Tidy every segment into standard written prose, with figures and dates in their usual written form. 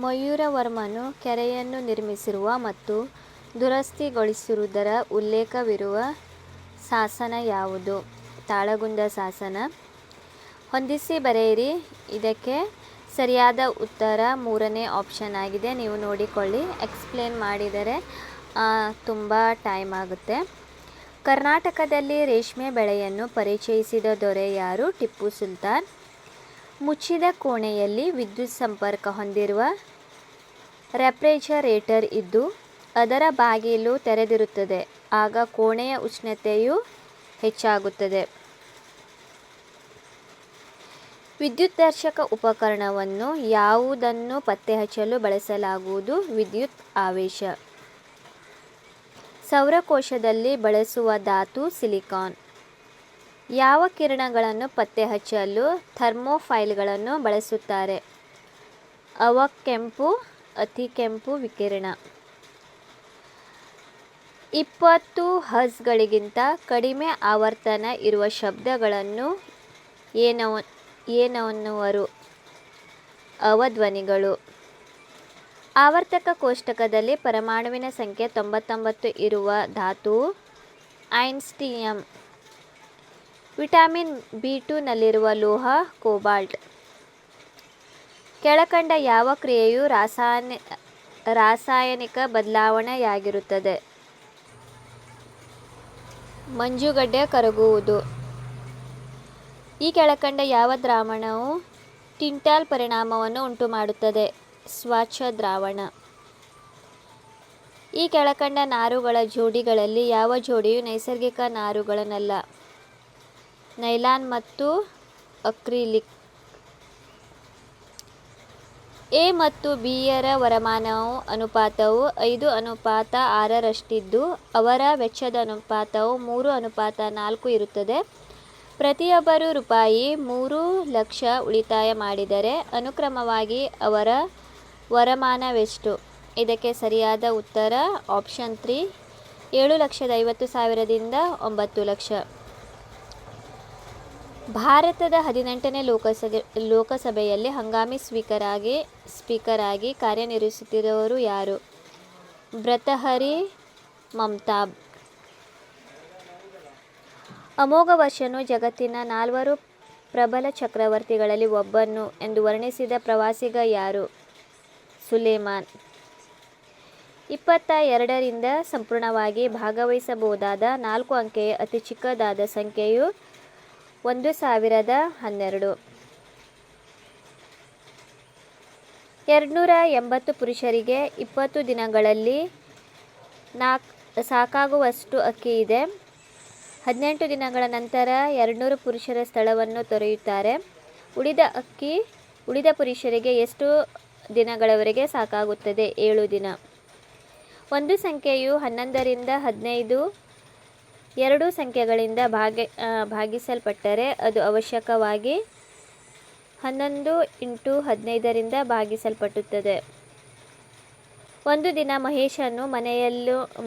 ಮಯೂರವರ್ಮನು ಕೆರೆಯನ್ನು ನಿರ್ಮಿಸಿರುವ ಮತ್ತು ದುರಸ್ತಿಗೊಳಿಸಿರುವುದರ ಉಲ್ಲೇಖವಿರುವ ಶಾಸನ ಯಾವುದು? ತಾಳಗುಂದ ಶಾಸನ. ಹೊಂದಿಸಿ ಬರೆಯಿರಿ. ಇದಕ್ಕೆ ಸರಿಯಾದ ಉತ್ತರ ಮೂರನೇ ಆಪ್ಷನ್ ಆಗಿದೆ. ನೀವು ನೋಡಿಕೊಳ್ಳಿ. ಎಕ್ಸ್ಪ್ಲೇನ್ ಮಾಡಿದರೆ ತುಂಬ ಟೈಮ್ ಆಗುತ್ತೆ. ಕರ್ನಾಟಕದಲ್ಲಿ ರೇಷ್ಮೆ ಬೆಳೆಯನ್ನು ಪರಿಚಯಿಸಿದ ದೊರೆ ಯಾರು? ಟಿಪ್ಪು ಸುಲ್ತಾನ್. ಮುಚ್ಚಿದ ಕೋಣೆಯಲ್ಲಿ ವಿದ್ಯುತ್ ಸಂಪರ್ಕ ಹೊಂದಿರುವ ರೆಫ್ರಿಜರೇಟರ್ ಇದ್ದು ಅದರ ಬಾಗಿಲು ತೆರೆದಿರುತ್ತದೆ. ಆಗ ಕೋಣೆಯ ಉಷ್ಣತೆಯು ಹೆಚ್ಚಾಗುತ್ತದೆ. ವಿದ್ಯುದರ್ಶಕ ಉಪಕರಣವನ್ನು ಯಾವುದನ್ನು ಪತ್ತೆಹಚ್ಚಲು ಬಳಸಲಾಗುವುದು? ವಿದ್ಯುತ್ ಆವೇಶ. ಸೌರಕೋಶದಲ್ಲಿ ಬಳಸುವ ಧಾತು ಸಿಲಿಕಾನ್. ಯಾವ ಕಿರಣಗಳನ್ನು ಪತ್ತೆಹಚ್ಚಲು ಥರ್ಮೋಫೈಲ್ಗಳನ್ನು ಬಳಸುತ್ತಾರೆ? ಅವಕೆಂಪು, ಅತಿಕೆಂಪು ವಿಕಿರಣ. 20 ಹರ್ಟ್ಜ್ಗಳಿಗಿಂತ ಕಡಿಮೆ ಆವರ್ತನ ಇರುವ ಶಬ್ದಗಳನ್ನು ಏನನ್ನುವರು? ಅವಧ್ವನಿಗಳು. ಆವರ್ತಕ ಕೋಷ್ಟಕದಲ್ಲಿ ಪರಮಾಣುವಿನ ಸಂಖ್ಯೆ 99 ಇರುವ ಧಾತುವು ಐನ್ಸ್ಟೀನಿಯಂ. ವಿಟಮಿನ್ B2 ನಲ್ಲಿರುವ ಲೋಹ ಕೋಬಾಲ್ಟ್. ಕೆಳಕಂಡ ಯಾವ ಕ್ರಿಯೆಯು ರಾಸಾಯನಿಕ ಬದಲಾವಣೆಯಾಗಿರುತ್ತದೆ? ಮಂಜುಗಡ್ಡೆ ಕರಗುವುದು. ಈ ಕೆಳಕಂಡ ಯಾವ ದ್ರಾವಣವು ಟಿಂಟಾಲ್ ಪರಿಣಾಮವನ್ನು ಉಂಟುಮಾಡುತ್ತದೆ? ಸ್ವಚ್ಛ ದ್ರಾವಣ. ಈ ಕೆಳಕಂಡ ನಾರುಗಳ ಜೋಡಿಗಳಲ್ಲಿ ಯಾವ ಜೋಡಿಯು ನೈಸರ್ಗಿಕ ನಾರುಗಳಲ್ಲ? ನೈಲಾನ್ ಮತ್ತು ಅಕ್ರಿಲಿಕ್. ಎ ಮತ್ತು ಬಿ ಯರ ವರಮಾನ ಅನುಪಾತವು 5:6 ರಷ್ಟಿದ್ದು ಅವರ ವೆಚ್ಚದ ಅನುಪಾತವು 3:4 ಇರುತ್ತದೆ. ಪ್ರತಿಯೊಬ್ಬರು ರೂಪಾಯಿ 3,00,000 ಉಳಿತಾಯ ಮಾಡಿದರೆ ಅನುಕ್ರಮವಾಗಿ ಅವರ ವರಮಾನವೆಷ್ಟು? ಇದಕ್ಕೆ ಸರಿಯಾದ ಉತ್ತರ ಆಪ್ಷನ್ 3, 7,50,000ದಿಂದ 9,00,000. ಭಾರತದ 18ನೇ ಲೋಕಸಭೆಯಲ್ಲಿ ಹಂಗಾಮಿ ಸ್ಪೀಕರ್ ಆಗಿ ಕಾರ್ಯನಿರ್ವಹಿಸುತ್ತಿರುವವರು ಯಾರು? ಭರ್ತೃಹರಿ ಮಹ್ತಾಬ್. ಅಮೋಘ ವರ್ಷನು ಜಗತ್ತಿನ 4 ಪ್ರಬಲ ಚಕ್ರವರ್ತಿಗಳಲ್ಲಿ ಒಬ್ಬನು ಎಂದು ವರ್ಣಿಸಿದ ಪ್ರವಾಸಿಗ ಯಾರು? ಸುಲೇಮಾನ್. 22ರಿಂದ ಸಂಪೂರ್ಣವಾಗಿ ಭಾಗವಹಿಸಬಹುದಾದ 4 ಅಂಕೆಯ ಅತಿ ಚಿಕ್ಕದಾದ ಸಂಖ್ಯೆಯು 1012. 280 ಪುರುಷರಿಗೆ 20 ದಿನಗಳಲ್ಲಿ ಸಾಕಾಗುವಷ್ಟು ಅಕ್ಕಿ ಇದೆ. 18 ದಿನಗಳ ನಂತರ 200 ಪುರುಷರ ಸ್ಥಳವನ್ನು ತೊರೆಯುತ್ತಾರೆ. ಉಳಿದ ಅಕ್ಕಿ ಉಳಿದ ಪುರುಷರಿಗೆ ಎಷ್ಟು ದಿನಗಳವರೆಗೆ ಸಾಕಾಗುತ್ತದೆ? 7 ದಿನ. ಒಂದು ಸಂಖ್ಯೆಯು 11ರಿಂದ 15 ಎರಡು ಸಂಖ್ಯೆಗಳಿಂದ ಭಾಗಿಸಲ್ಪಟ್ಟರೆ ಅದು ಅವಶ್ಯಕವಾಗಿ 11 × 15ರಿಂದ ಭಾಗಿಸಲ್ಪಡುತ್ತದೆ. ಒಂದು ದಿನ ಮಹೇಶನು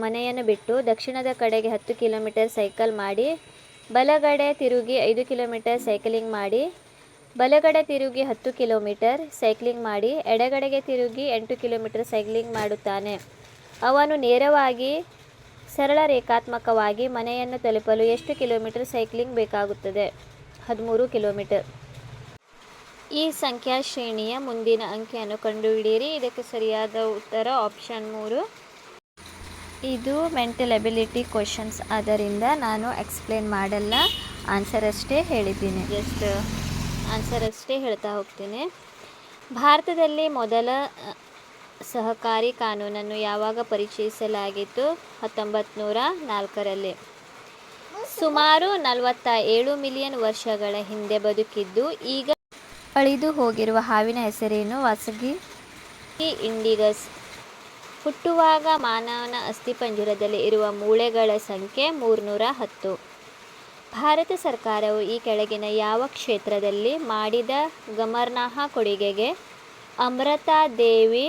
ಮನೆಯನ್ನು ಬಿಟ್ಟು ದಕ್ಷಿಣದ ಕಡೆಗೆ 10 ಕಿಲೋಮೀಟರ್ ಸೈಕಲ್ ಮಾಡಿ, ಬಲಗಡೆ ತಿರುಗಿ 5 ಕಿಲೋಮೀಟರ್ ಸೈಕ್ಲಿಂಗ್ ಮಾಡಿ, ಬಲಗಡೆ ತಿರುಗಿ 10 ಕಿಲೋಮೀಟರ್ ಸೈಕ್ಲಿಂಗ್ ಮಾಡಿ, ಎಡಗಡೆಗೆ ತಿರುಗಿ 8 ಕಿಲೋಮೀಟರ್ ಸೈಕ್ಲಿಂಗ್ ಮಾಡುತ್ತಾನೆ. ಅವನು ನೇರವಾಗಿ ಸರಳ ರೇಖಾತ್ಮಕವಾಗಿ ಮನೆಯನ್ನು ತಲುಪಲು ಎಷ್ಟು ಕಿಲೋಮೀಟರ್ ಸೈಕ್ಲಿಂಗ್ ಬೇಕಾಗುತ್ತದೆ? 13 ಕಿಲೋಮೀಟರ್. ಈ ಸಂಖ್ಯಾ ಶ್ರೇಣಿಯ ಮುಂದಿನ ಅಂಕೆಯನ್ನು ಕಂಡುಹಿಡಿಯಿರಿ. ಇದಕ್ಕೆ ಸರಿಯಾದ ಉತ್ತರ ಆಪ್ಷನ್ 3. ಇದು ಮೆಂಟಲ್ ಎಬಿಲಿಟಿ ಕ್ವಶನ್ಸ್ ಆದ್ದರಿಂದ ನಾನು ಎಕ್ಸ್ಪ್ಲೇನ್ ಮಾಡಲ್ಲ, ಆನ್ಸರ್ ಅಷ್ಟೇ ಹೇಳಿದ್ದೀನಿ. ಜಸ್ಟ್ ಆನ್ಸರ್ ಅಷ್ಟೇ ಹೇಳ್ತಾ ಹೋಗ್ತೀನಿ. ಭಾರತದಲ್ಲಿ ಮೊದಲ ಸಹಕಾರಿ ಕಾನೂನನ್ನು ಯಾವಾಗ ಪರಿಚಯಿಸಲಾಗಿತ್ತು? 1904ರಲ್ಲಿ. ಸುಮಾರು 47 ಮಿಲಿಯನ್ ವರ್ಷಗಳ ಹಿಂದೆ ಬದುಕಿದ್ದು ಈಗ ಅಳಿದು ಹೋಗಿರುವ ಹಾವಿನ ಹೆಸರೇನು? ವಾಸಗಿ ಇಂಡಿಗಸ್. ಹುಟ್ಟುವಾಗ ಮಾನವನ ಅಸ್ಥಿಪಂಜರದಲ್ಲಿ ಇರುವ ಮೂಳೆಗಳ ಸಂಖ್ಯೆ 310. ಭಾರತ ಸರ್ಕಾರವು ಈ ಕೆಳಗಿನ ಯಾವ ಕ್ಷೇತ್ರದಲ್ಲಿ ಮಾಡಿದ ಗಮನಾರ್ಹ ಕೊಡುಗೆಗೆ ಅಮೃತಾ ದೇವಿ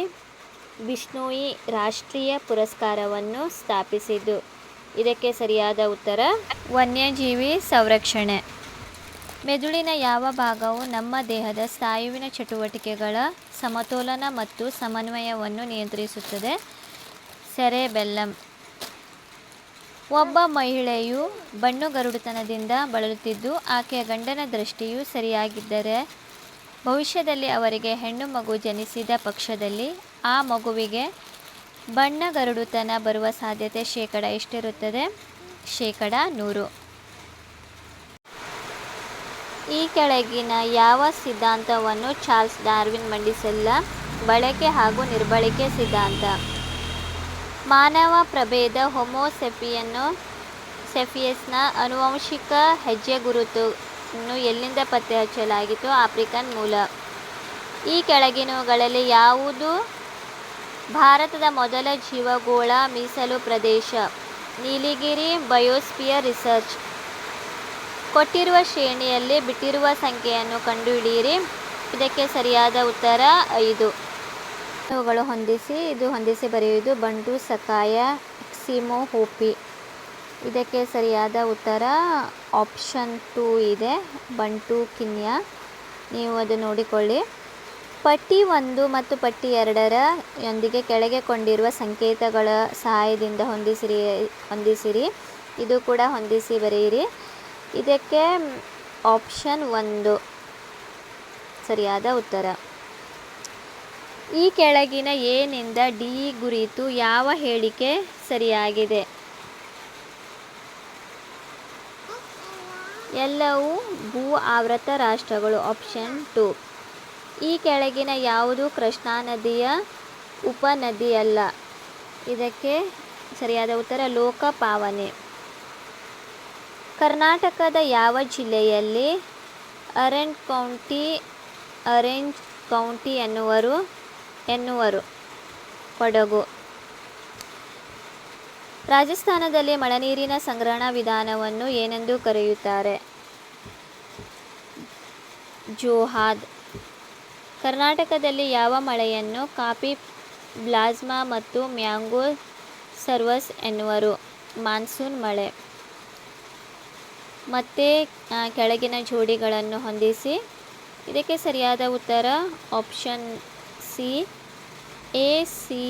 ಬಿಷ್ಣೋಯಿ ರಾಷ್ಟ್ರೀಯ ಪುರಸ್ಕಾರವನ್ನು ಸ್ಥಾಪಿಸಿದ್ದು? ಇದಕ್ಕೆ ಸರಿಯಾದ ಉತ್ತರ ವನ್ಯಜೀವಿ ಸಂರಕ್ಷಣೆ. ಮೆದುಳಿನ ಯಾವ ಭಾಗವು ನಮ್ಮ ದೇಹದ ಸ್ನಾಯುವಿನ ಚಟುವಟಿಕೆಗಳ ಸಮತೋಲನ ಮತ್ತು ಸಮನ್ವಯವನ್ನು ನಿಯಂತ್ರಿಸುತ್ತದೆ? ಸೆರೆಬೆಲ್ಲಮ್. ಒಬ್ಬ ಮಹಿಳೆಯು ಬಣ್ಣುಗರುಡುತನದಿಂದ ಬಳಲುತ್ತಿದ್ದು, ಆಕೆಯ ಗಂಡನ ದೃಷ್ಟಿಯು ಸರಿಯಾಗಿದ್ದರೆ, ಭವಿಷ್ಯದಲ್ಲಿ ಅವರಿಗೆ ಹೆಣ್ಣು ಮಗು ಜನಿಸಿದ ಪಕ್ಷದಲ್ಲಿ ಆ ಮಗುವಿಗೆ ಬಣ್ಣಗರುಡುತನ ಬರುವ ಸಾಧ್ಯತೆ ಶೇಕಡ ಎಷ್ಟಿರುತ್ತದೆ? ಶೇಕಡ 100. ಈ ಕೆಳಗಿನ ಯಾವ ಸಿದ್ಧಾಂತವನ್ನು ಚಾರ್ಲ್ಸ್ ಡಾರ್ವಿನ್ ಮಂಡಿಸಿಲ್ಲ? ಬಳಕೆ ಹಾಗೂ ನಿರ್ಬಳಕೆ ಸಿದ್ಧಾಂತ. ಮಾನವ ಪ್ರಭೇದ ಹೋಮೋ ಸೆಪಿಯನ್ಸ್ನ ಆನುವಂಶಿಕ ಹೆಜ್ಜೆಗುರುತನ್ನು ಎಲ್ಲಿಂದ ಪತ್ತೆಹಚ್ಚಲಾಗಿತ್ತು? ಆಫ್ರಿಕನ್ ಮೂಲ. ಈ ಕೆಳಗಿನವುಗಳಲ್ಲಿ ಯಾವುದು ಭಾರತದ ಮೊದಲ ಜೀವಗೋಳ ಮೀಸಲು ಪ್ರದೇಶ? ನೀಲಗಿರಿ ಬಯೋಸ್ಫಿಯರ್ ರಿಸರ್ಚ್. ಕೊಟ್ಟಿರುವ ಶ್ರೇಣಿಯಲ್ಲಿ ಬಿಟ್ಟಿರುವ ಸಂಖ್ಯೆಯನ್ನು ಕಂಡುಹಿಡಿಯಿರಿ. ಇದಕ್ಕೆ ಸರಿಯಾದ ಉತ್ತರ 5. ಇವುಗಳು ಹೊಂದಿಸಿ. ಇದು ಹೊಂದಿಸಿ ಬರೆಯುವುದು ಬಂಟು ಸಕಾಯ ಎಕ್ಸಿಮೊ ಹೋಪಿ. ಇದಕ್ಕೆ ಸರಿಯಾದ ಉತ್ತರ ಆಪ್ಷನ್ 2 ಇದೆ, ಬಂಟು ಕಿನ್ಯಾ. ನೀವು ಅದು ನೋಡಿಕೊಳ್ಳಿ. ಪಟ್ಟಿ 1 ಮತ್ತು ಪಟ್ಟಿ 2 ಯೊಂದಿಗೆ ಕೆಳಗೆ ಕೊಂಡಿರುವ ಸಂಕೇತಗಳ ಸಹಾಯದಿಂದ ಹೊಂದಿಸಿರಿ. ಇದು ಕೂಡ ಹೊಂದಿಸಿ ಬರೆಯಿರಿ. ಇದಕ್ಕೆ ಆಪ್ಷನ್ 1 ಸರಿಯಾದ ಉತ್ತರ. ಈ ಕೆಳಗಿನ ಎ ನಿಂದ ಡಿ ಕುರಿತು ಯಾವ ಹೇಳಿಕೆ ಸರಿಯಾಗಿದೆ? ಎಲ್ಲವೂ ಭೂ ಆವೃತ ರಾಷ್ಟ್ರಗಳು. ಆಪ್ಷನ್ 2. ಈ ಕೆಳಗಿನ ಯಾವುದು ಕೃಷ್ಣಾ ನದಿಯ ಉಪನದಿಯಲ್ಲ? ಇದಕ್ಕೆ ಸರಿಯಾದ ಉತ್ತರ ಲೋಕಪಾವನೆ. ಕರ್ನಾಟಕದ ಯಾವ ಜಿಲ್ಲೆಯಲ್ಲಿ ಆರೆಂಜ್ ಕೌಂಟಿ ಎನ್ನುವರು? ಕೊಡಗು. ರಾಜಸ್ಥಾನದಲ್ಲಿ ಮಳೆನೀರಿನ ಸಂಗ್ರಹಣಾ ವಿಧಾನವನ್ನು ಏನೆಂದು ಕರೆಯುತ್ತಾರೆ? ಜೋಹಾದ್. ಕರ್ನಾಟಕದಲ್ಲಿ ಯಾವ ಮಳೆಯನ್ನು ಕಾಫಿ ಬ್ಲಾಸ್ಮಾ ಮತ್ತು ಮ್ಯಾಂಗೋ ಸರ್ವಸ್ ಎನ್ನುವರು? ಮಾನ್ಸೂನ್ ಮಳೆ. ಮತ್ತೆ ಕೆಳಗಿನ ಜೋಡಿಗಳನ್ನು ಹೊಂದಿಸಿ. ಇದಕ್ಕೆ ಸರಿಯಾದ ಉತ್ತರ ಆಪ್ಷನ್ ಸಿ, ಎ, ಸಿ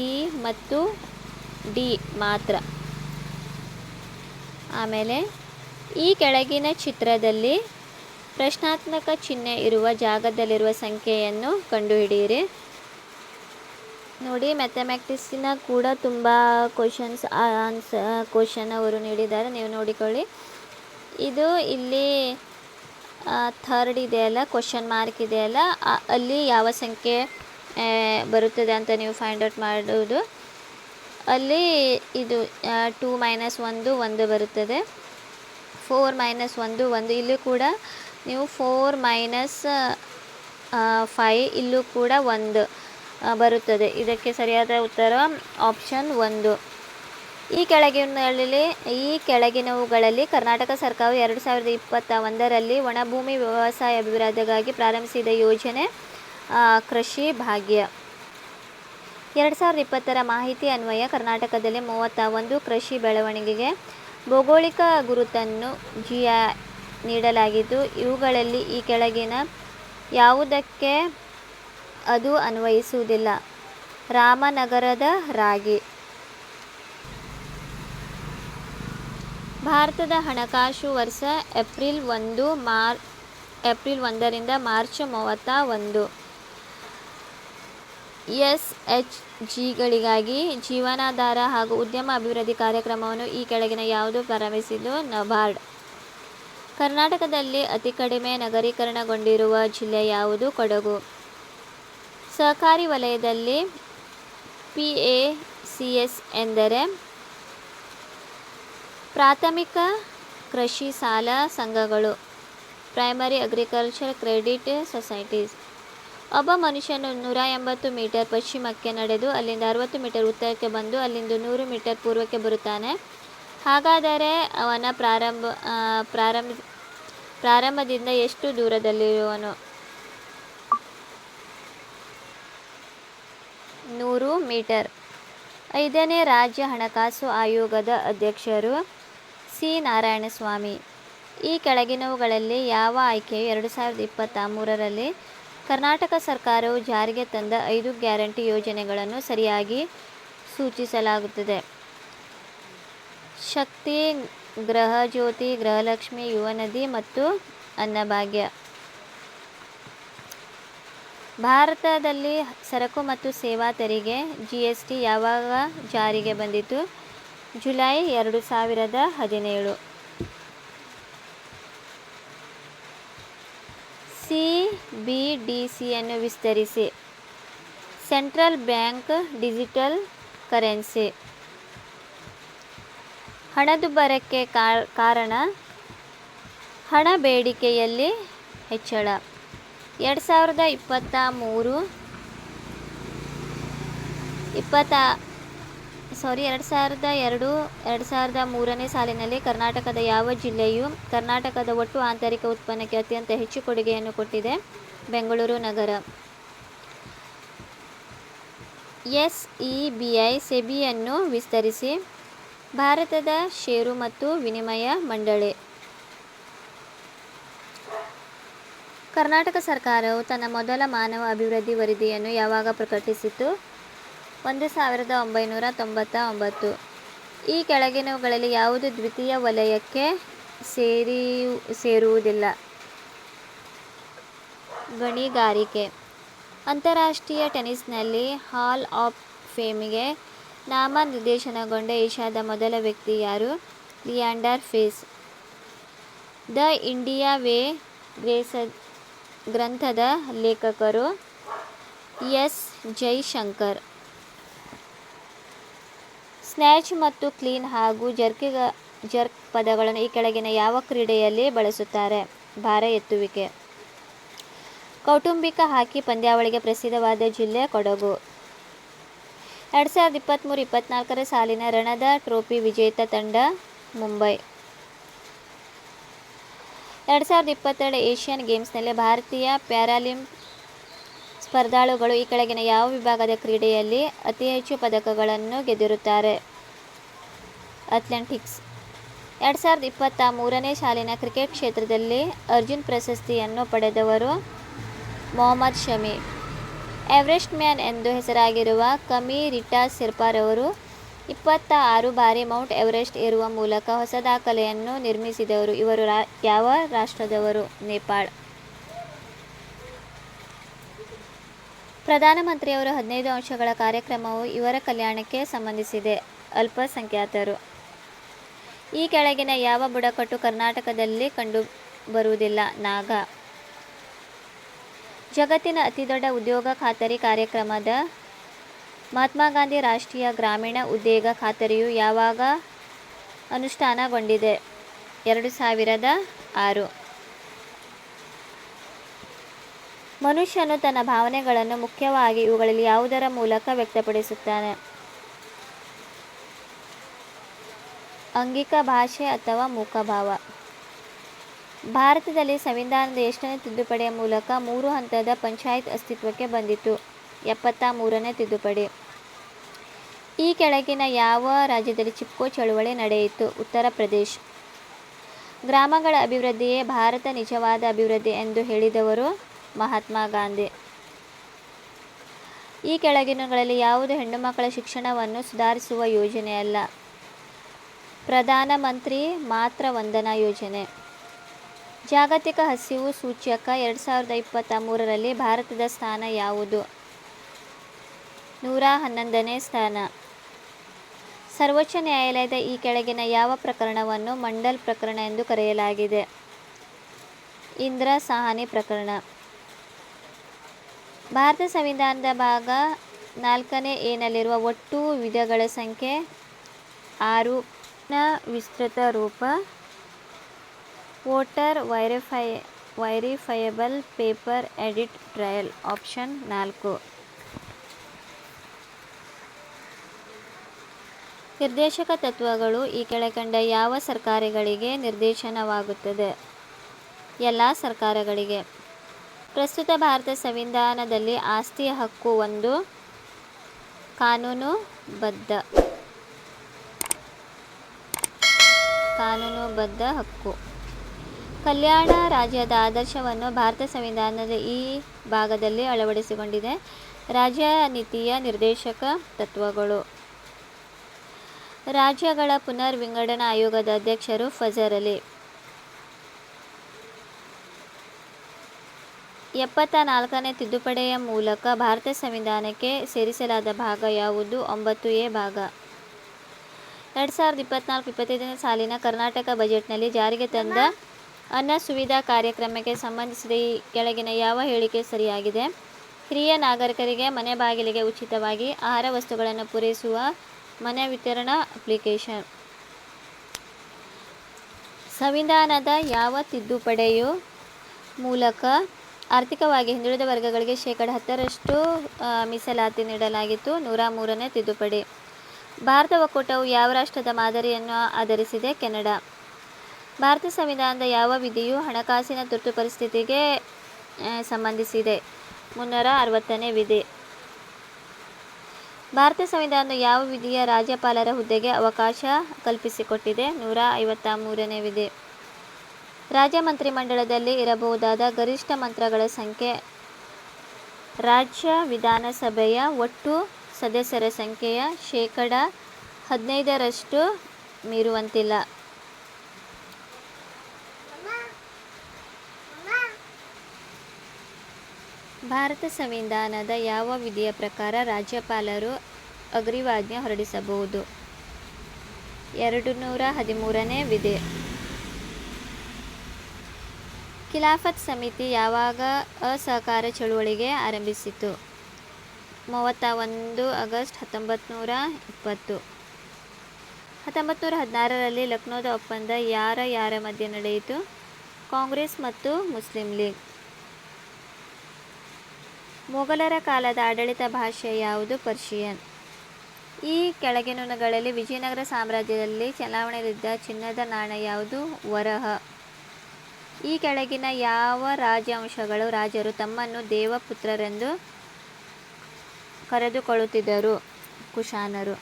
ಮತ್ತು ಡಿ ಮಾತ್ರ. ಆಮೇಲೆ ಈ ಕೆಳಗಿನ ಚಿತ್ರದಲ್ಲಿ ಪ್ರಶ್ನಾರ್ಥಕ ಚಿಹ್ನೆ ಇರುವ ಜಾಗದಲ್ಲಿರುವ ಸಂಖ್ಯೆಯನ್ನು ಕಂಡುಹಿಡಿಯಿರಿ. ನೋಡಿ, ಮ್ಯಾಥಮೆಟಿಕ್ಸಿನ ಕೂಡ ತುಂಬ ಕ್ವಶನ್ ಅವರು ನೀಡಿದ್ದಾರೆ, ನೀವು ನೋಡಿಕೊಳ್ಳಿ. ಇದು ಇಲ್ಲಿ ಥರ್ಡ್ ಇದೆಯಲ್ಲ, ಕ್ವಶನ್ ಮಾರ್ಕ್ ಇದೆಯಲ್ಲ, ಅಲ್ಲಿ ಯಾವ ಸಂಖ್ಯೆ ಬರುತ್ತದೆ ಅಂತ ನೀವು ಫೈಂಡ್ ಔಟ್ ಮಾಡುವುದು. ಅಲ್ಲಿ ಇದು 2 - 1 1 ಬರುತ್ತದೆ. 4 - 1 1. ಇಲ್ಲೂ ಕೂಡ ನೀವು 4 - 5 ಇಲ್ಲೂ ಕೂಡ 1 ಬರುತ್ತದೆ. ಇದಕ್ಕೆ ಸರಿಯಾದ ಉತ್ತರ ಆಪ್ಷನ್ 1. ಈ ಕೆಳಗಿನವುಗಳಲ್ಲಿ ಕರ್ನಾಟಕ ಸರ್ಕಾರವು 2021ರಲ್ಲಿ ಒಣಭೂಮಿ ವ್ಯವಸಾಯ ಅಭಿವೃದ್ಧಿಗಾಗಿ ಪ್ರಾರಂಭಿಸಿದ ಯೋಜನೆ ಕೃಷಿ ಭಾಗ್ಯ. 2020ರ ಮಾಹಿತಿ ಅನ್ವಯ ಕರ್ನಾಟಕದಲ್ಲಿ 31 ಕೃಷಿ ಬೆಳವಣಿಗೆಗೆ ಭೌಗೋಳಿಕ ಗುರುತನ್ನು GI ನೀಡಲಾಗಿದ್ದು, ಇವುಗಳಲ್ಲಿ ಈ ಕೆಳಗಿನ ಯಾವುದಕ್ಕೆ ಅದು ಅನ್ವಯಿಸುವುದಿಲ್ಲ? ರಾಮನಗರದ ರಾಗಿ. ಭಾರತದ ಹಣಕಾಸು ವರ್ಷ ಏಪ್ರಿಲ್ 1ರಿಂದ ಮಾರ್ಚ್ 31. SHGಗಳಿಗಾಗಿ ಜೀವನಾಧಾರ ಹಾಗೂ ಉದ್ಯಮ ಅಭಿವೃದ್ಧಿ ಕಾರ್ಯಕ್ರಮವನ್ನು ಈ ಕೆಳಗಿನ ಯಾವುದು ಪ್ರಾರಂಭಿಸಿದ್ದು? ನಬಾರ್ಡ್. ಕರ್ನಾಟಕದಲ್ಲಿ ಅತಿ ಕಡಿಮೆ ನಗರೀಕರಣಗೊಂಡಿರುವ ಜಿಲ್ಲೆ ಯಾವುದು? ಕೊಡಗು. ಸಹಕಾರಿ ವಲಯದಲ್ಲಿ PACS ಎಂದರೆ ಪ್ರಾಥಮಿಕ ಕೃಷಿ ಸಾಲ ಸಂಘಗಳು, ಪ್ರೈಮರಿ ಅಗ್ರಿಕಲ್ಚರ್ ಕ್ರೆಡಿಟ್ ಸೊಸೈಟೀಸ್. ಒಬ್ಬ ಮನುಷ್ಯನು 180 ಮೀಟರ್ ಪಶ್ಚಿಮಕ್ಕೆ ನಡೆದು ಅಲ್ಲಿಂದ 60 ಮೀಟರ್ ಉತ್ತರಕ್ಕೆ ಬಂದು ಅಲ್ಲಿಂದ 100 ಮೀಟರ್ ಪೂರ್ವಕ್ಕೆ ಬರುತ್ತಾನೆ. ಹಾಗಾದರೆ ಅವನ ಪ್ರಾರಂಭದಿಂದ ಎಷ್ಟು ದೂರದಲ್ಲಿರುವನು? 100 ಮೀಟರ್. 5ನೇ ರಾಜ್ಯ ಹಣಕಾಸು ಆಯೋಗದ ಅಧ್ಯಕ್ಷರು ಸಿ. ನಾರಾಯಣಸ್ವಾಮಿ. ಈ ಕೆಳಗಿನವುಗಳಲ್ಲಿ ಯಾವ ಆಯ್ಕೆಯು 2023ರಲ್ಲಿ ಕರ್ನಾಟಕ ಸರ್ಕಾರವು ಜಾರಿಗೆ ತಂದ 5 ಗ್ಯಾರಂಟಿ ಯೋಜನೆಗಳನ್ನು ಸರಿಯಾಗಿ ಸೂಚಿಸಲಾಗುತ್ತದೆ? ಶಕ್ತಿ, ಗೃಹಜ್ಯೋತಿ, ಗೃಹಲಕ್ಷ್ಮಿ, ಯುವನಿಧಿ ಮತ್ತು ಅನ್ನಭಾಗ್ಯ. ಭಾರತದಲ್ಲಿ ಸರಕು ಮತ್ತು ಸೇವಾ ತೆರಿಗೆ GST ಯಾವಾಗ ಜಾರಿಗೆ ಬಂದಿತು? ಜುಲೈ 2017. CBDCಯನ್ನು ವಿಸ್ತರಿಸಿ. Central bank digital currency. ಹಣದುಬ್ಬರಕ್ಕೆ ಕಾರಣ ಹಣ ಬೇಡಿಕೆಯಲ್ಲಿ ಹೆಚ್ಚಳ. 2002-2003ನೇ ಸಾಲಿನಲ್ಲಿ ಕರ್ನಾಟಕದ ಯಾವ ಜಿಲ್ಲೆಯು ಕರ್ನಾಟಕದ ಒಟ್ಟು ಆಂತರಿಕ ಉತ್ಪನ್ನಕ್ಕೆ ಅತ್ಯಂತ ಹೆಚ್ಚು ಕೊಡುಗೆಯನ್ನು ಕೊಟ್ಟಿದೆ? ಬೆಂಗಳೂರು ನಗರ. SEBI ಸೆಬಿಯನ್ನು ವಿಸ್ತರಿಸಿ. ಭಾರತದ ಷೇರು ಮತ್ತು ವಿನಿಮಯ ಮಂಡಳಿ. ಕರ್ನಾಟಕ ಸರ್ಕಾರವು ತನ್ನ ಮೊದಲ ಮಾನವ ಅಭಿವೃದ್ಧಿ ವರದಿಯನ್ನು ಯಾವಾಗ ಪ್ರಕಟಿಸಿತು? 1999. ಈ ಕೆಳಗಿನವುಗಳಲ್ಲಿ ಯಾವುದು ದ್ವಿತೀಯ ವಲಯಕ್ಕೆ ಸೇರುವುದಿಲ್ಲ? ಗಣಿಗಾರಿಕೆ. ಅಂತಾರಾಷ್ಟ್ರೀಯ ಟೆನಿಸ್ನಲ್ಲಿ ಹಾಲ್ ಆಫ್ ಫೇಮ್ಗೆ ನಾಮನಿರ್ದೇಶನಗೊಂಡ ಏಷ್ಯಾದ ಮೊದಲ ವ್ಯಕ್ತಿ ಯಾರು? Leander Paes. The India way ಗ್ರಂಥದ ಲೇಖಕರು S. ಜೈಶಂಕರ್. ಸ್ನ್ಯಾಚ್ ಮತ್ತು ಕ್ಲೀನ್ ಹಾಗೂ ಜರ್ಕ್ ಪದಗಳನ್ನು ಈ ಕೆಳಗಿನ ಯಾವ ಕ್ರೀಡೆಯಲ್ಲಿ ಬಳಸುತ್ತಾರೆ? ಭಾರ ಎತ್ತುವಿಕೆ. ಕೌಟುಂಬಿಕ ಹಾಕಿ ಪಂದ್ಯಾವಳಿಗೆ ಪ್ರಸಿದ್ಧವಾದ ಜಿಲ್ಲೆ ಕೊಡಗು. 2023-24 ಸಾಲಿನ ರಣದ ಟ್ರೋಫಿ ವಿಜೇತ ತಂಡ ಮುಂಬೈ. 2022 ಏಷ್ಯನ್ ಗೇಮ್ಸ್ನಲ್ಲಿ ಭಾರತೀಯ ಪ್ಯಾರಾಲಿಂಪಿಕ್ ಸ್ಪರ್ಧಾಳುಗಳು ಈ ಕೆಳಗಿನ ಯಾವ ವಿಭಾಗದ ಕ್ರೀಡೆಯಲ್ಲಿ ಅತಿ ಹೆಚ್ಚು ಪದಕಗಳನ್ನು ಗೆದ್ದಿರುತ್ತಾರೆ? ಅಥ್ಲೆಟಿಕ್ಸ್. 2023ನೇ ಸಾಲಿನ ಕ್ರಿಕೆಟ್ ಕ್ಷೇತ್ರದಲ್ಲಿ ಅರ್ಜುನ್ ಪ್ರಶಸ್ತಿಯನ್ನು ಪಡೆದವರು ಮೊಹಮ್ಮದ್ ಶಮಿ. ಎವರೆಸ್ಟ್ ಮ್ಯಾನ್ ಎಂದು ಹೆಸರಾಗಿರುವ ಕಮಿ ರಿಟಾ ಶೆರ್ಪಾರವರು 26 ಬಾರಿ ಮೌಂಟ್ ಎವರೆಸ್ಟ್ ಏರುವ ಮೂಲಕ ಹೊಸ ದಾಖಲೆಯನ್ನು ನಿರ್ಮಿಸಿದವರು. ಇವರು ಯಾವ ರಾಷ್ಟ್ರದವರು? ನೇಪಾಳ. ಪ್ರಧಾನಮಂತ್ರಿಯವರ 15 ಅಂಶಗಳ ಕಾರ್ಯಕ್ರಮವು ಇವರ ಕಲ್ಯಾಣಕ್ಕೆ ಸಂಬಂಧಿಸಿದೆ. ಅಲ್ಪಸಂಖ್ಯಾತರು. ಈ ಕೆಳಗಿನ ಯಾವ ಬುಡಕಟ್ಟು ಕರ್ನಾಟಕದಲ್ಲಿ ಕಂಡುಬರುವುದಿಲ್ಲ? ನಾಗಾ. ಜಗತ್ತಿನ ಅತಿದೊಡ್ಡ ಉದ್ಯೋಗ ಖಾತರಿ ಕಾರ್ಯಕ್ರಮದ ಮಹಾತ್ಮ ಗಾಂಧಿ ರಾಷ್ಟ್ರೀಯ ಗ್ರಾಮೀಣ ಉದ್ಯೋಗ ಖಾತರಿಯು ಯಾವಾಗ ಅನುಷ್ಠಾನಗೊಂಡಿದೆ? 2006. ಮನುಷ್ಯನು ತನ್ನ ಭಾವನೆಗಳನ್ನು ಮುಖ್ಯವಾಗಿ ಇವುಗಳಲ್ಲಿ ಯಾವುದರ ಮೂಲಕ ವ್ಯಕ್ತಪಡಿಸುತ್ತಾನೆ? ಆಂಗಿಕ ಭಾಷೆ ಅಥವಾ ಮೂಕಭಾವ. ಭಾರತದಲ್ಲಿ ಸಂವಿಧಾನದ ಎಷ್ಟನೇ ತಿದ್ದುಪಡಿಯ ಮೂಲಕ 3 ಹಂತದ ಪಂಚಾಯತ್ ಅಸ್ತಿತ್ವಕ್ಕೆ ಬಂದಿತು? 73ನೇ ತಿದ್ದುಪಡಿ. ಈ ಕೆಳಗಿನ ಯಾವ ರಾಜ್ಯದಲ್ಲಿ ಚಿಪ್ಕೋ ಚಳುವಳಿ ನಡೆಯಿತು? ಉತ್ತರ ಪ್ರದೇಶ. ಗ್ರಾಮಗಳ ಅಭಿವೃದ್ಧಿಯೇ ಭಾರತ ನಿಜವಾದ ಅಭಿವೃದ್ಧಿ ಎಂದು ಹೇಳಿದವರು ಮಹಾತ್ಮ ಗಾಂಧಿ. ಈ ಕೆಳಗಿನಗಳಲ್ಲಿ ಯಾವುದು ಹೆಣ್ಣುಮಕ್ಕಳ ಶಿಕ್ಷಣವನ್ನು ಸುಧಾರಿಸುವ ಯೋಜನೆಯಲ್ಲ? ಪ್ರಧಾನಮಂತ್ರಿ ಮಾತೃ ವಂದನಾ ಯೋಜನೆ. ಜಾಗತಿಕ ಹಸಿವು ಸೂಚ್ಯಂಕ 2023ರಲ್ಲಿ ಭಾರತದ ಸ್ಥಾನ ಯಾವುದು? 111ನೇ ಸ್ಥಾನ. ಸರ್ವೋಚ್ಚ ನ್ಯಾಯಾಲಯದ ಈ ಕೆಳಗಿನ ಯಾವ ಪ್ರಕರಣವನ್ನು ಮಂಡಲ್ ಪ್ರಕರಣ ಎಂದು ಕರೆಯಲಾಗಿದೆ? ಇಂದಿರಾ ಸಾಹ್ನಿ ಪ್ರಕರಣ. ಭಾರತ ಸಂವಿಧಾನದ ಭಾಗ 4ನೇ ಎನಲ್ಲಿರುವ ಒಟ್ಟು ವಿಧಗಳ ಸಂಖ್ಯೆ 6. ನ ವಿಸ್ತೃತ ರೂಪ. Voter verifiable paper edit trial. Option 4. ನಿರ್ದೇಶಕ ತತ್ವಗಳು ಈ ಕೆಳಕಂಡ ಯಾವ ಸರ್ಕಾರಗಳಿಗೆ ನಿರ್ದೇಶನವಾಗುತ್ತದೆ? ಎಲ್ಲ ಸರ್ಕಾರಗಳಿಗೆ. ಪ್ರಸ್ತುತ ಭಾರತ ಸಂವಿಧಾನದಲ್ಲಿ ಆಸ್ತಿಯ ಹಕ್ಕು ಒಂದು ಕಾನೂನುಬದ್ಧ ಹಕ್ಕು. ಕಲ್ಯಾಣ ರಾಜ್ಯದ ಆದರ್ಶವನ್ನು ಭಾರತ ಸಂವಿಧಾನದ ಈ ಭಾಗದಲ್ಲಿ ಅಳವಡಿಸಿಕೊಂಡಿದೆ. ರಾಜ್ಯ ನೀತಿಯ ನಿರ್ದೇಶಕ ತತ್ವಗಳು. ರಾಜ್ಯಗಳ ಪುನರ್ ವಿಂಗಡಣಾ ಆಯೋಗದ ಅಧ್ಯಕ್ಷರು ಫಜರ್ ಅಲಿ. 74ನೇ ತಿದ್ದುಪಡಿಯ ಮೂಲಕ ಭಾರತ ಸಂವಿಧಾನಕ್ಕೆ ಸೇರಿಸಲಾದ ಭಾಗ ಯಾವುದು? 9A ಭಾಗ. 2024-25ನೇ ಸಾಲಿನ ಕರ್ನಾಟಕ ಬಜೆಟ್ನಲ್ಲಿ ಜಾರಿಗೆ ತಂದ ಅನ್ನ ಸುವಿಧಾ ಕಾರ್ಯಕ್ರಮಕ್ಕೆ ಸಂಬಂಧಿಸಿದ ಈ ಕೆಳಗಿನ ಯಾವ ಹೇಳಿಕೆ ಸರಿಯಾಗಿದೆ? ಹಿರಿಯ ನಾಗರಿಕರಿಗೆ ಮನೆ ಬಾಗಿಲಿಗೆ ಉಚಿತವಾಗಿ ಆಹಾರ ವಸ್ತುಗಳನ್ನು ಪೂರೈಸುವ ಮನೆ ವಿತರಣಾ ಅಪ್ಲಿಕೇಶನ್. ಸಂವಿಧಾನದ ಯಾವ ತಿದ್ದುಪಡಿಯ ಮೂಲಕ ಆರ್ಥಿಕವಾಗಿ ಹಿಂದುಳಿದ ವರ್ಗಗಳಿಗೆ ಶೇಕಡಾ 10ರಷ್ಟು ಮೀಸಲಾತಿ ನೀಡಲಾಗಿತ್ತು? 103ನೇ ತಿದ್ದುಪಡಿ. ಭಾರತ ಒಕ್ಕೂಟವು ಯಾವ ರಾಷ್ಟ್ರದ ಮಾದರಿಯನ್ನು ಆಧರಿಸಿದೆ? ಕೆನಡಾ. ಭಾರತ ಸಂವಿಧಾನದ ಯಾವ ವಿಧಿಯು ಹಣಕಾಸಿನ ತುರ್ತು ಪರಿಸ್ಥಿತಿಗೆ ಸಂಬಂಧಿಸಿದೆ? 360ನೇ ವಿಧಿ. ಭಾರತ ಸಂವಿಧಾನದ ಯಾವ ವಿಧಿಯ ರಾಜ್ಯಪಾಲರ ಹುದ್ದೆಗೆ ಅವಕಾಶ ಕಲ್ಪಿಸಿಕೊಟ್ಟಿದೆ? 153ನೇ ವಿಧಿ. ರಾಜ್ಯ ಮಂತ್ರಿಮಂಡಲದಲ್ಲಿ ಇರಬಹುದಾದ ಗರಿಷ್ಠ ಮಂತ್ರಿಗಳ ಸಂಖ್ಯೆ ರಾಜ್ಯ ವಿಧಾನಸಭೆಯ ಒಟ್ಟು ಸದಸ್ಯರ ಸಂಖ್ಯೆಯ ಶೇಕಡಾ 15ರಷ್ಟು ಮೀರುವಂತಿಲ್ಲ. ಭಾರತ ಸಂವಿಧಾನದ ಯಾವ ವಿಧಿಯ ಪ್ರಕಾರ ರಾಜ್ಯಪಾಲರು ಅಗ್ರಿವಾಜ್ಞೆ ಹೊರಡಿಸಬಹುದು? 213ನೇ ವಿಧಿ. ಖಿಲಾಫತ್ ಸಮಿತಿ ಯಾವಾಗ ಅಸಹಕಾರ ಚಳುವಳಿಗೆ ಆರಂಭಿಸಿತು? 31 ಆಗಸ್ಟ್ 1920. 1916ರಲ್ಲಿ ಲಕ್ನೋದ ಒಪ್ಪಂದ ಯಾರ ಮಧ್ಯೆ ನಡೆಯಿತು? ಕಾಂಗ್ರೆಸ್ ಮತ್ತು ಮುಸ್ಲಿಂ ಲೀಗ್. ಮೊಘಲರ ಕಾಲದ ಆಡಳಿತ ಭಾಷೆ ಯಾವುದು? ಪರ್ಷಿಯನ್. ಈ ಕೆಳಗಿನವುಗಳಲ್ಲಿ ವಿಜಯನಗರ ಸಾಮ್ರಾಜ್ಯದಲ್ಲಿ ಚಲಾವಣೆಯಲ್ಲಿದ್ದ ಚಿನ್ನದ ನಾಣ್ಯ ಯಾವುದು? ವರಹ. ಈ ಕೆಳಗಿನ ಯಾವ ರಾಜವಂಶಗಳ ರಾಜರು ತಮ್ಮನ್ನು ದೇವಪುತ್ರರೆಂದು ಕರೆದುಕೊಳ್ಳುತ್ತಿದ್ದರು? ಕುಶಾನರು.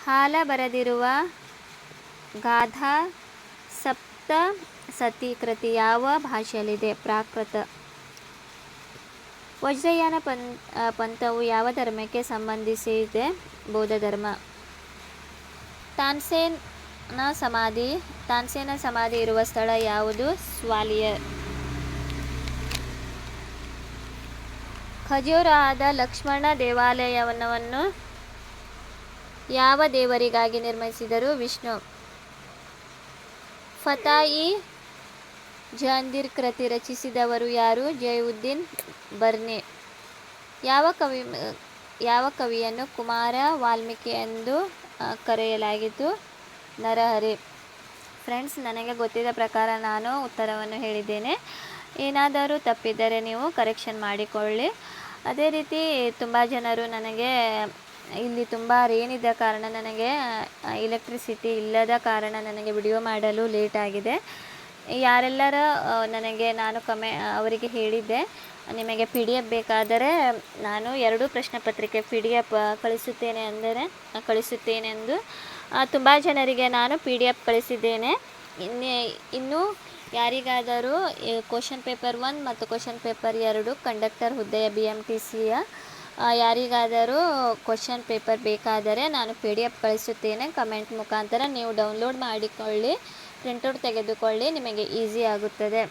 ಹಾಲ ಬರೆದಿರುವ ಗಾಥಾ ಸಪ್ತಸತಿ ಕೃತಿ ಯಾವ ಭಾಷೆಯಲ್ಲಿದೆ? ಪ್ರಾಕೃತ. ವಜ್ರಯಾನ ಪಂಥವು ಯಾವ ಧರ್ಮಕ್ಕೆ ಸಂಬಂಧಿಸಿದೆ? ಬೌದ್ಧ ಧರ್ಮ. ತಾನ್ಸೇನ ಸಮಾಧಿ ಇರುವ ಸ್ಥಳ ಯಾವುದು? ಗ್ವಾಲಿಯರ್. ಖಜುರಾಹೋದ ಲಕ್ಷ್ಮಣ ದೇವಾಲಯವನ್ನು ಯಾವ ದೇವರಿಗಾಗಿ ನಿರ್ಮಿಸಿದರು? ವಿಷ್ಣು. ಫತಾಯಿ ಜಹಂಗೀರ್ ಕೃತಿ ರಚಿಸಿದವರು ಯಾರು? ಜೈನುದ್ದೀನ್ ಬರ್ನಿ. ಯಾವ ಕವಿಯನ್ನು ಕುಮಾರ ವಾಲ್ಮೀಕಿ ಎಂದು ಕರೆಯಲಾಗಿತ್ತು? ನರಹರಿ. ಫ್ರೆಂಡ್ಸ್, ನನಗೆ ಗೊತ್ತಿದ್ದ ಪ್ರಕಾರ ನಾನು ಉತ್ತರವನ್ನು ಹೇಳಿದ್ದೇನೆ. ಏನಾದರೂ ತಪ್ಪಿದ್ದರೆ ನೀವು ಕರೆಕ್ಷನ್ ಮಾಡಿಕೊಳ್ಳಿ. ಅದೇ ರೀತಿ ತುಂಬ ಜನರು ನನಗೆ ಇಲ್ಲಿ ತುಂಬ ರೇನಿದ್ದ ಕಾರಣ ನನಗೆ ಎಲೆಕ್ಟ್ರಿಸಿಟಿ ಇಲ್ಲದ ಕಾರಣ ನನಗೆ ವಿಡಿಯೋ ಮಾಡಲು ಲೇಟ್ ಆಗಿದೆ. ಯಾರೆಲ್ಲರ ನಾನು ಅವರಿಗೆ ಹೇಳಿದ್ದೆ ನಿಮಗೆ PDF ಬೇಕಾದರೆ ನಾನು 2 ಪ್ರಶ್ನೆ ಪತ್ರಿಕೆ PDF ಕಳಿಸುತ್ತೇನೆ ಎಂದು. ತುಂಬ ಜನರಿಗೆ ನಾನು PDF ಕಳಿಸಿದ್ದೇನೆ. ಇನ್ನು ಯಾರಿಗಾದರೂ ಕ್ವಶನ್ ಪೇಪರ್ 1 ಮತ್ತು ಕ್ವಶನ್ ಪೇಪರ್ 2 ಕಂಡಕ್ಟರ್ ಹುದ್ದೆಯ BMTCಯ ಯಾರಿಗಾದರೂ ಕ್ವಶನ್ ಪೇಪರ್ ಬೇಕಾದರೆ ನಾನು PDF ಕಳಿಸುತ್ತೇನೆ. ಕಮೆಂಟ್ ಮುಖಾಂತರ ನೀವು ಡೌನ್ಲೋಡ್ ಮಾಡಿಕೊಳ್ಳಿ, ಪ್ರಿಂಟೌಟ್ ತೆಗೆದುಕೊಳ್ಳಿ, ನಿಮಗೆ ಈಸಿ ಆಗುತ್ತದೆ.